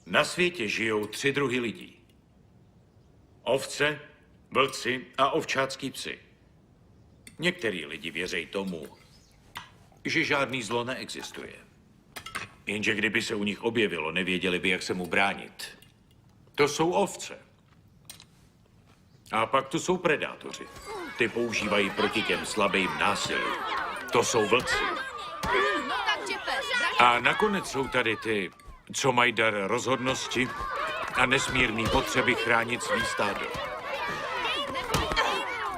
Na světě žijou 3 druhy lidí. Ovce, vlci a ovčácký psi. Některý lidi věří tomu, že žádný zlo neexistuje. Jenže kdyby se u nich objevilo, nevěděli by, jak se mu bránit. To jsou ovce. A pak tu jsou predátoři. Ty používají proti těm slabým násilí. To jsou vlci. A nakonec jsou tady ty, co mají dar rozhodnosti a nesmírný potřeby chránit svý stádo.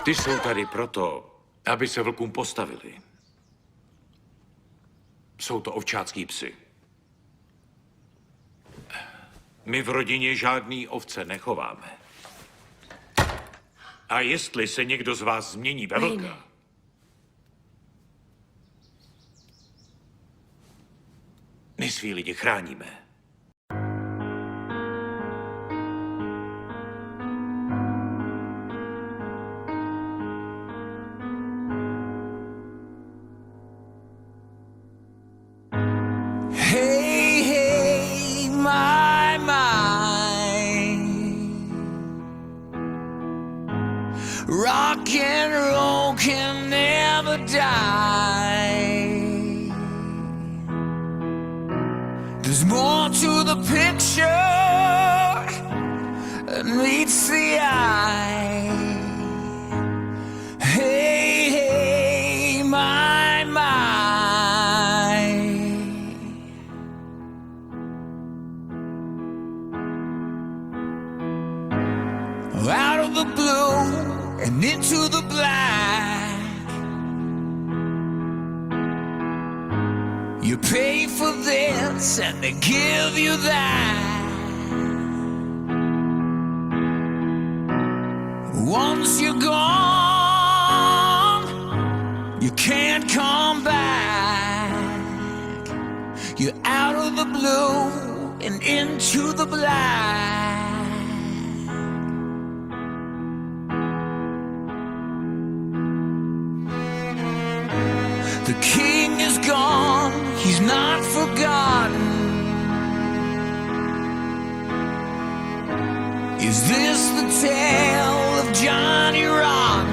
Ty jsou tady proto, aby se vlkům postavili. Jsou to ovčácký psi. My v rodině žádný ovce nechováme. A jestli se někdo z vás změní ve vlka, my svý lidi chráníme. Hey, hey, my, rock and roll can never die. There's more to the picture than meets the eye. Hey, hey, my. Out of the blue and into the black, you pay for this and they give you that. Once you're gone, you can't come back. You're out of the blue and into the black. The king is gone, he's not forgotten. Is this the tale of Johnny Rotten?